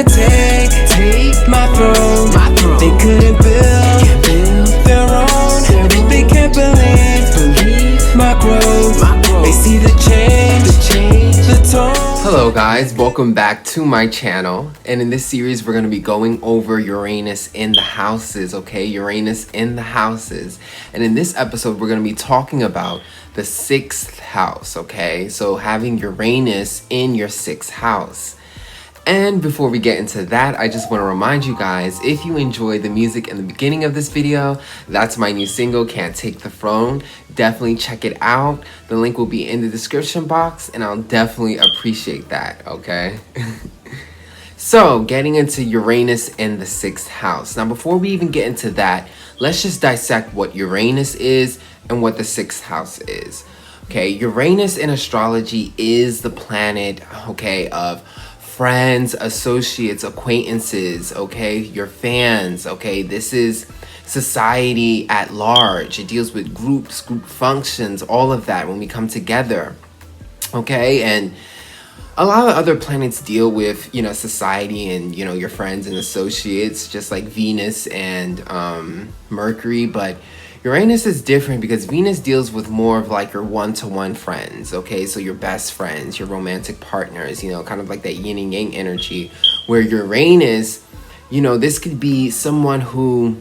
wanna take my throne. They couldn't build their own. They can't believe my growth. They see the change, the tone. Hello guys, welcome back to my channel, and in this series we're going to be going over Uranus in the houses, okay? Uranus in the houses. And in this episode we're going to be talking about the 6th house, okay? So having Uranus in your 6th house. And before we get into that, I just want to remind you guys, if you enjoyed the music in the beginning of this video, that's my new single, Can't Take the Throne. Definitely check it out. The link will be in the description box, and I'll definitely appreciate that, okay? So, getting into Uranus in the 6th house. Now, before we even get into that, let's just dissect what Uranus is and what the 6th house is. Okay, Uranus in astrology is the planet, okay, of friends, associates, acquaintances, okay, your fans, okay? This is society at large. It deals with groups, group functions, all of that when we come together, okay? And a lot of other planets deal with, you know, society and, you know, your friends and associates, just like Venus and Mercury, but Uranus is different because Venus deals with more of like your one-to-one friends, okay? So your best friends, your romantic partners, you know, kind of like that yin and yang energy. Where Uranus, you know, this could be someone who,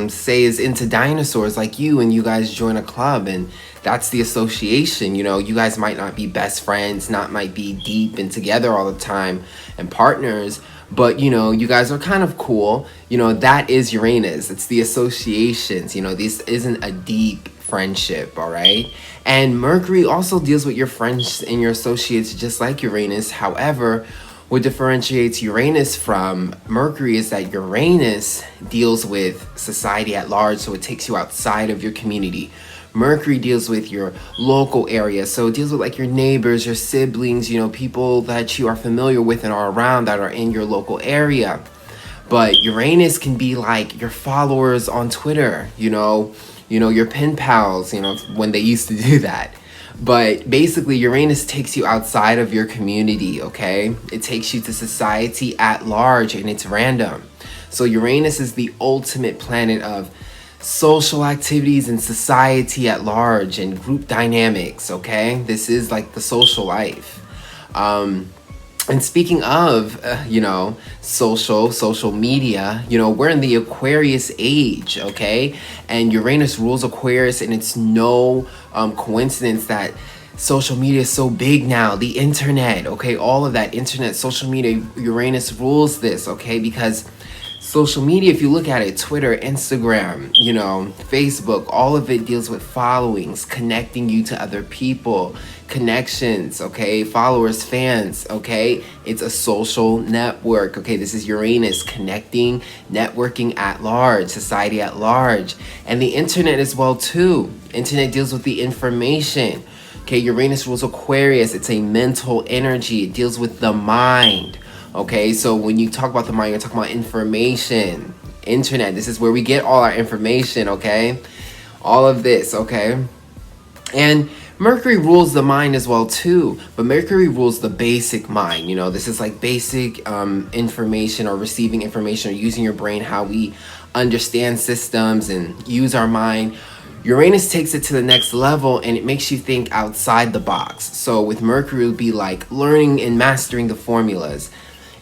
say, is into dinosaurs like you, and you guys join a club, and that's the association. You know, you guys might not be best friends, might be deep and together all the time and partners, but, you know, you guys are kind of cool. You know, that is Uranus. It's the associations. You know, this isn't a deep friendship, all right? And Mercury also deals with your friends and your associates just like Uranus. However, what differentiates Uranus from Mercury is that Uranus deals with society at large, so it takes you outside of your community. Mercury deals with your local area, so it deals with like your neighbors, your siblings, you know, people that you are familiar with and are around that are in your local area. But Uranus can be like your followers on Twitter, you know, your pen pals, you know, when they used to do that. But basically, Uranus takes you outside of your community, okay? It takes you to society at large, and it's random. So Uranus is the ultimate planet of social activities and society at large and group dynamics, okay? This is like the social life. And speaking of, you know, social media, you know, we're in the Aquarius age, okay? And Uranus rules Aquarius, and it's no coincidence that social media is so big now. The internet, okay? All of that internet, social media, Uranus rules this, okay? Because social media, if you look at it, Twitter, Instagram, you know, Facebook, all of it deals with followings, connecting you to other people, connections, okay, followers, fans, okay? It's a social network, okay? This is Uranus connecting, networking at large, society at large, and the internet as well too. Internet deals with the information, okay? Uranus rules Aquarius. It's a mental energy. It deals with the mind. Okay, so when you talk about the mind, you're talking about information, internet. This is where we get all our information, okay? All of this, okay? And Mercury rules the mind as well too, but Mercury rules the basic mind. You know, this is like basic information, or receiving information, or using your brain, how we understand systems and use our mind. Uranus takes it to the next level, and it makes you think outside the box. So with Mercury, it would be like learning and mastering the formulas.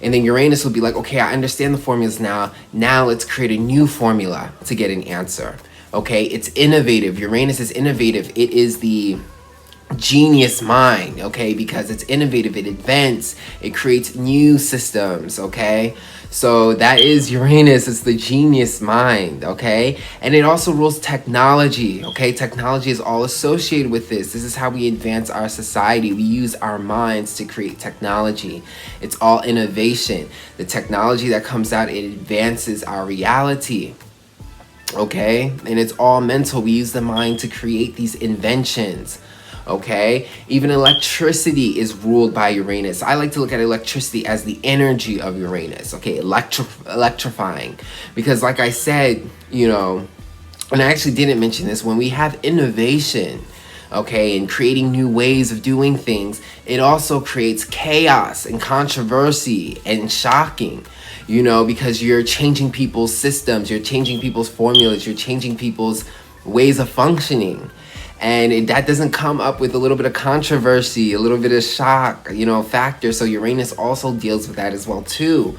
And then Uranus will be like, okay, I understand the formulas now. Now let's create a new formula to get an answer. Okay, it's innovative. Uranus is innovative. It is the genius mind, okay, because it's innovative. It invents. It creates new systems, okay? So that is Uranus. It's the genius mind, okay? And it also rules technology, okay? Technology is all associated with this. This is how we advance our society. We use our minds to create technology. It's all innovation. The technology that comes out, it advances our reality, okay? And it's all mental. We use the mind to create these inventions. Okay, even electricity is ruled by Uranus. I like to look at electricity as the energy of Uranus. Okay, electrifying, because like I said, you know, and I actually didn't mention this, when we have innovation, okay, and creating new ways of doing things, it also creates chaos and controversy and shocking, you know, because you're changing people's systems, you're changing people's formulas, you're changing people's ways of functioning. And that doesn't come up with a little bit of controversy, a little bit of shock, you know, factor. So Uranus also deals with that as well too.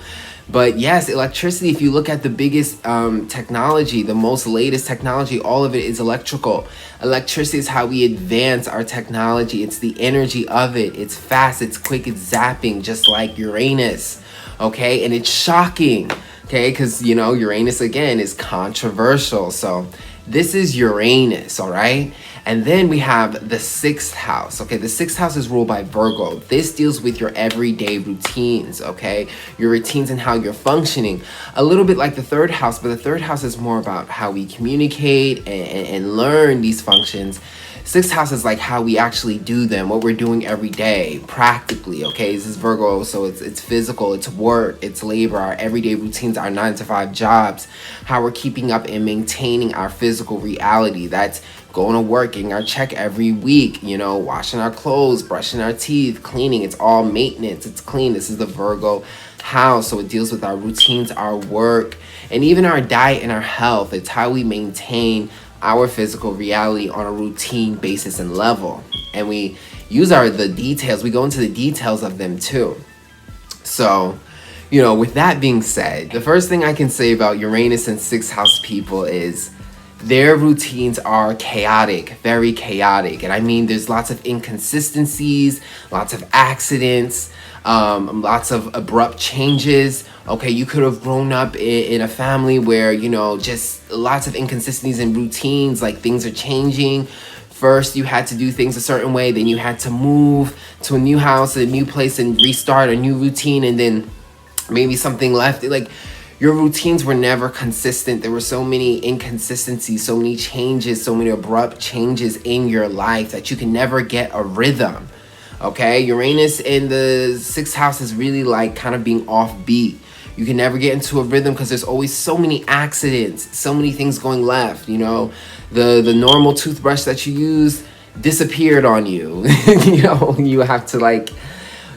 But yes, electricity, if you look at the biggest technology, the most latest technology, all of it is electrical. Electricity is how we advance our technology. It's the energy of it. It's fast, it's quick, it's zapping, just like Uranus. Okay, and it's shocking. Okay, because, you know, Uranus again is controversial. So this is Uranus, all right? And then we have the 6th house, okay? The 6th house is ruled by Virgo. This deals with your everyday routines, okay? Your routines and how you're functioning. A little bit like the 3rd house, but the 3rd house is more about how we communicate and learn these functions. 6th house is like how we actually do them, what we're doing every day, practically, okay? This is Virgo, so it's physical, it's work, it's labor, our everyday routines, our 9-to-5 jobs, how we're keeping up and maintaining our physical reality. That's going to work, getting our check every week, you know, washing our clothes, brushing our teeth, cleaning. It's all maintenance, it's clean. This is the Virgo house, so it deals with our routines, our work, and even our diet and our health. It's how we maintain our physical reality on a routine basis and level, and we use the details. We go into the details of them too. So, you know, with that being said, the first thing I can say about Uranus and 6th house people is their routines are chaotic, very chaotic. And I mean, there's lots of inconsistencies, lots of accidents, lots of abrupt changes. Okay, you could have grown up in a family where, you know, just lots of inconsistencies in routines, like things are changing. First, you had to do things a certain way, then you had to move to a new house, a new place, and restart a new routine, and then maybe something left. Like, your routines were never consistent. There were so many inconsistencies, so many changes, so many abrupt changes in your life that you can never get a rhythm. Okay, Uranus in the 6th house is really like kind of being offbeat. You can never get into a rhythm because there's always so many accidents, so many things going left. You know, the normal toothbrush that you use disappeared on you. You know, you have to like,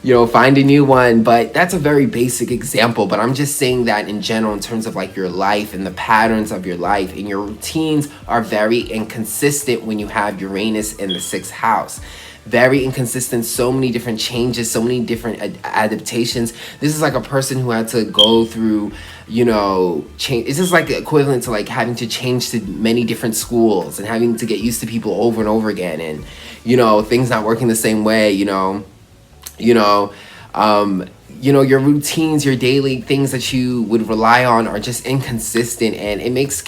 you know, find a new one. But that's a very basic example. But I'm just saying that in general, in terms of like your life and the patterns of your life, and your routines are very inconsistent when you have Uranus in the 6th house. Very inconsistent, so many different changes, so many different adaptations. This is like a person who had to go through, you know, change. This is like equivalent to like having to change to many different schools and having to get used to people over and over again, and, you know, things not working the same way, you know, your routines, your daily things that you would rely on are just inconsistent, and it makes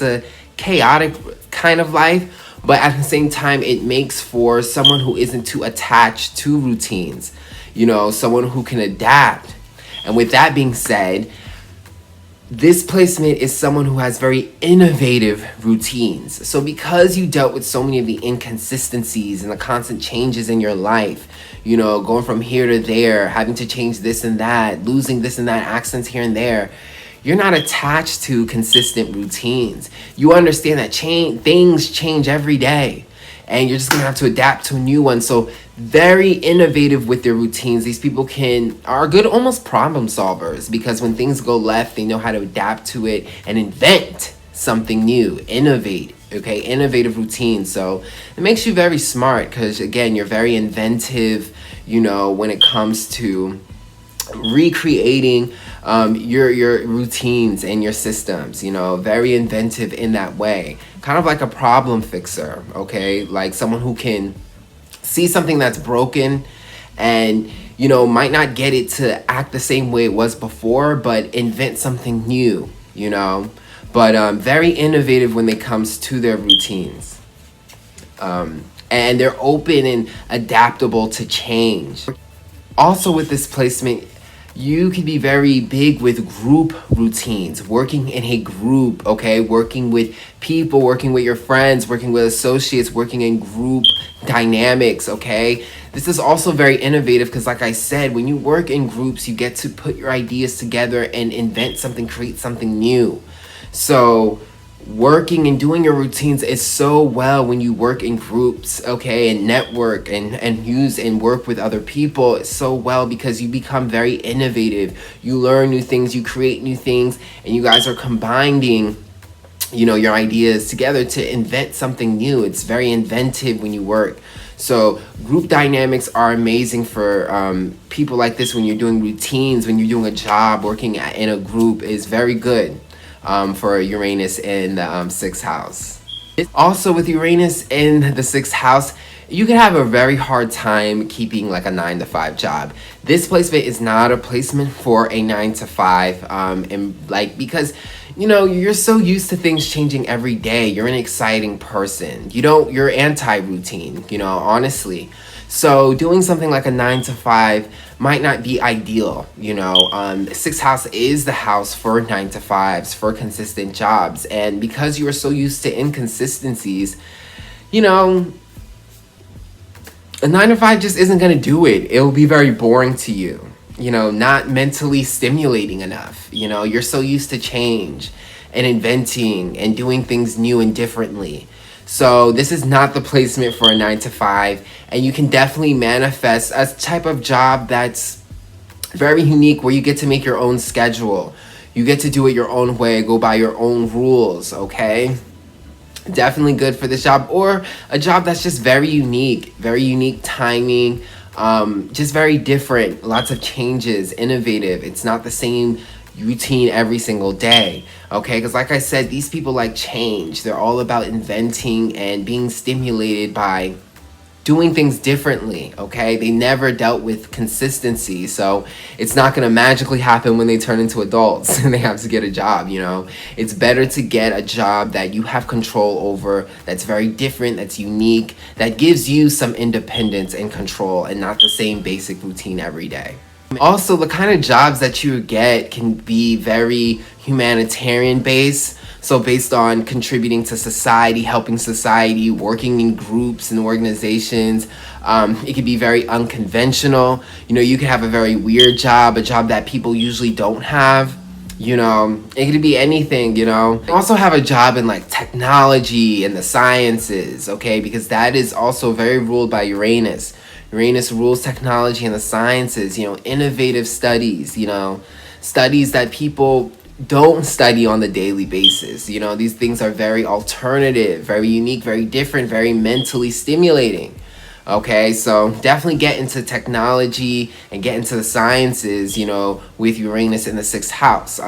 a chaotic kind of life. But at the same time, it makes for someone who isn't too attached to routines, you know, someone who can adapt. And with that being said, this placement is someone who has very innovative routines. So because you dealt with so many of the inconsistencies and the constant changes in your life, you know, going from here to there, having to change this and that, losing this and that, accents here and there, you're not attached to consistent routines. You understand that things change every day, and you're just gonna have to adapt to a new one. So very innovative with their routines. These people are good, almost problem solvers, because when things go left, they know how to adapt to it and invent something new, innovate. Okay, innovative routines. So it makes you very smart, because again, you're very inventive, you know, when it comes to recreating your routines and your systems, you know, very inventive in that way. Kind of like a problem fixer, okay? Like someone who can see something that's broken and, you know, might not get it to act the same way it was before, but invent something new, you know? But very innovative when it comes to their routines. And they're open and adaptable to change. Also with this placement, you can be very big with group routines, working in a group, okay? Working with people, working with your friends, working with associates, working in group dynamics, okay? This is also very innovative because, like I said, when you work in groups, you get to put your ideas together and invent something, create something new. So working and doing your routines is so well when you work in groups, okay, and network and use and work with other people. It's so well because you become very innovative. You learn new things, you create new things, and you guys are combining, you know, your ideas together to invent something new. It's very inventive when you work. So group dynamics are amazing for people like this. When you're doing routines, when you're doing a job, working in a group is very good for Uranus in the sixth house. Also with Uranus in the sixth house, you can have a very hard time keeping like a 9-to-5 job. This placement is not a placement for a 9-to-5, and like, because you know, you're so used to things changing every day. You're an exciting person. You're anti-routine, you know, honestly. So doing something like a 9-to-5 might not be ideal, you know. Sixth house is the house for 9-to-5s, for consistent jobs. And because you are so used to inconsistencies, you know, a 9-to-5 just isn't going to do it. It'll be very boring to you, you know, not mentally stimulating enough. You know, you're so used to change and inventing and doing things new and differently. So this is not the placement for a 9-to-5, and you can definitely manifest a type of job that's very unique, where you get to make your own schedule. You get to do it your own way, go by your own rules, okay? Definitely good for this job, or a job that's just very unique timing, just very different, lots of changes, innovative. It's not the same routine every single day, okay? Because like I said, these people like change. They're all about inventing and being stimulated by doing things differently, okay? They never dealt with consistency, so it's not gonna magically happen when they turn into adults and they have to get a job, you know? It's better to get a job that you have control over, that's very different, that's unique, that gives you some independence and control, and not the same basic routine every day. Also, the kind of jobs that you get can be very humanitarian based. So based on contributing to society, helping society, working in groups and organizations. It can be very unconventional. You know, you can have a very weird job, a job that people usually don't have. You know, it could be anything, you know. Also have a job in like technology and the sciences, okay? Because that is also very ruled by Uranus. Uranus rules technology and the sciences, you know, innovative studies, you know, studies that people don't study on the daily basis. You know, these things are very alternative, very unique, very different, very mentally stimulating. Okay, so definitely get into technology and get into the sciences, you know, with Uranus in the sixth house.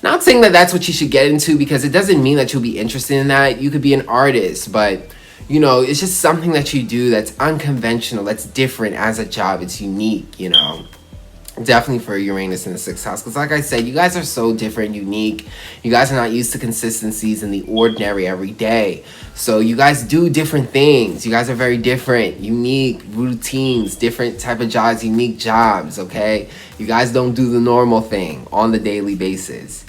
Not saying that that's what you should get into, because it doesn't mean that you'll be interested in that. You could be an artist, but you know, it's just something that you do that's unconventional, that's different as a job. It's unique, you know. Definitely for Uranus in the sixth house, because like I said, you guys are so different, unique. You guys are not used to consistencies in the ordinary every day. So you guys do different things. You guys are very different, unique routines, different type of jobs, unique jobs, okay? You guys don't do the normal thing on the daily basis.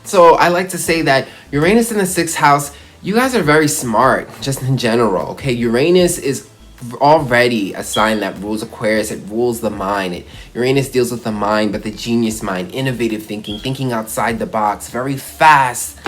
So I like to say that Uranus in the sixth house, you guys are very smart, just in general, okay? Uranus is already a sign that rules Aquarius. It rules the mind. Uranus deals with the mind, but the genius mind, innovative thinking, thinking outside the box, very fast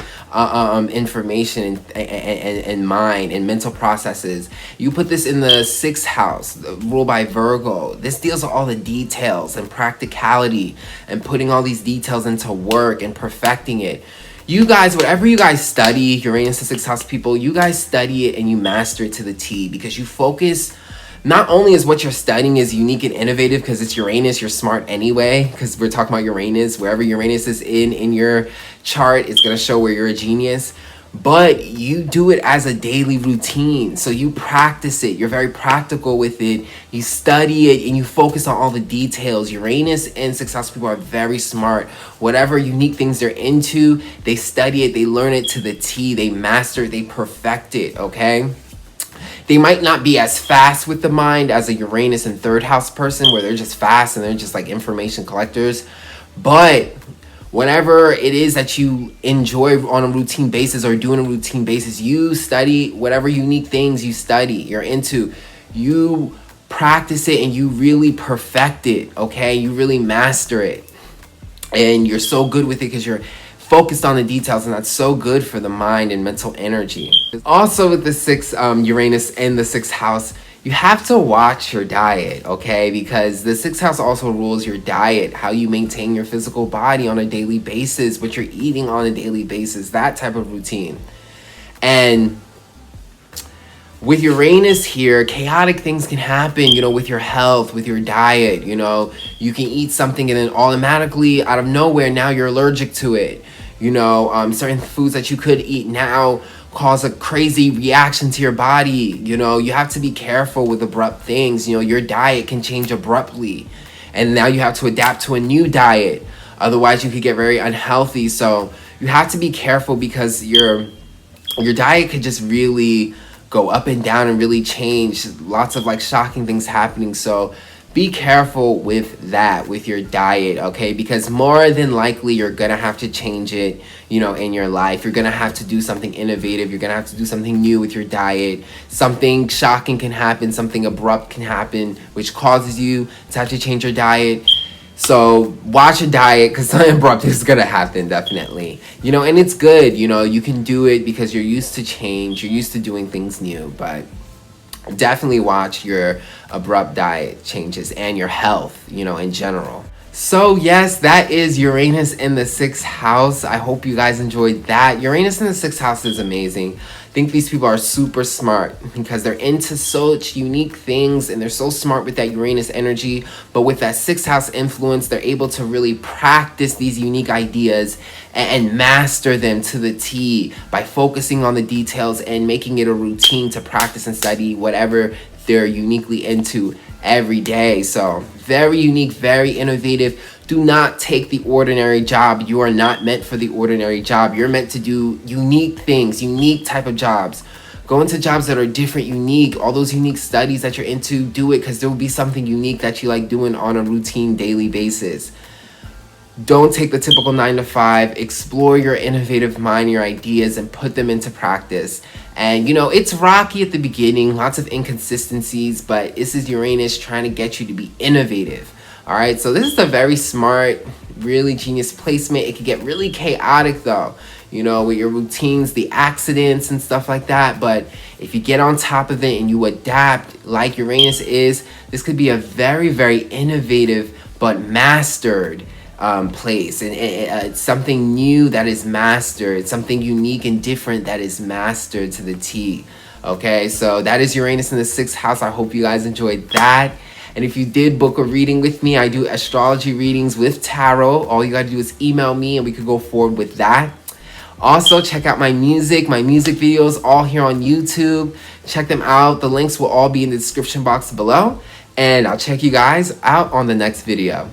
information and mind and mental processes. You put this in the sixth house, ruled by Virgo. This deals with all the details and practicality and putting all these details into work and perfecting it. You guys, whatever you guys study, Uranus and sixth house people, you guys study it and you master it to the T, because you focus, not only is what you're studying is unique and innovative because it's Uranus, you're smart anyway, because we're talking about Uranus. Wherever Uranus is in your chart, it's going to show where you're a genius. But you do it as a daily routine. So you practice it. You're very practical with it. You study it and you focus on all the details. Uranus and sixth house people are very smart. Whatever unique things they're into, they study it, they learn it to the T, they master it, they perfect it, okay? They might not be as fast with the mind as a Uranus and third house person, where they're just fast and they're just like information collectors. But whatever it is that you enjoy on a routine basis or do on a routine basis, you study whatever unique things you study, you're into, you practice it and you really perfect it, okay? You really master it. And you're so good with it because you're focused on the details, and that's so good for the mind and mental energy. Also with the sixth Uranus in the sixth house, you have to watch your diet, okay? Because the sixth house also rules your diet, how you maintain your physical body on a daily basis, what you're eating on a daily basis, that type of routine. And with Uranus here, chaotic things can happen, you know, with your health, with your diet. You know, you can eat something and then automatically out of nowhere now you're allergic to it. You know, certain foods that you could eat now cause a crazy reaction to your body. You know, you have to be careful with abrupt things. You know, your diet can change abruptly, and now you have to adapt to a new diet. Otherwise you could get very unhealthy. So you have to be careful, because your diet could just really go up and down and really change. Lots of like shocking things happening. So be careful with that, with your diet, okay? Because more than likely you're gonna have to change it, you know, in your life. You're gonna have to do something innovative. You're gonna have to do something new with your diet. Something shocking can happen, something abrupt can happen, which causes you to have to change your diet. So watch your diet, because something abrupt is gonna happen, definitely. You know, and it's good, you know, you can do it because you're used to change, you're used to doing things new, but definitely watch your abrupt diet changes and your health, you know, in general. So yes, that is Uranus in the sixth house. I hope you guys enjoyed that. Uranus in the sixth house is amazing. I think these people are super smart because they're into such unique things, and they're so smart with that Uranus energy. But with that sixth house influence, they're able to really practice these unique ideas and master them to the T by focusing on the details and making it a routine to practice and study whatever they're uniquely into every day. So very unique, very innovative. Do not take the ordinary job. You are not meant for the ordinary job. You're meant to do unique things, unique type of jobs. Go into jobs that are different, unique. All those unique studies that you're into, do it, because there will be something unique that you like doing on a routine daily basis. Don't take the typical 9 to 5. Explore your innovative mind, your ideas, and put them into practice. And you know, it's rocky at the beginning, lots of inconsistencies, but this is Uranus trying to get you to be innovative. All right, so this is a very smart, really genius placement. It could get really chaotic though, you know, with your routines, the accidents and stuff like that. But if you get on top of it and you adapt like Uranus is, this could be a very, very innovative but mastered place, and it's something new that is mastered. It's something unique and different that is mastered to the T. Okay, so that is Uranus in the sixth house. I hope you guys enjoyed that. And if you did book a reading with me, I do astrology readings with tarot. All you gotta do is email me and we could go forward with that. Also, check out my music videos, all here on YouTube. Check them out. The links will all be in the description box below. And I'll check you guys out on the next video.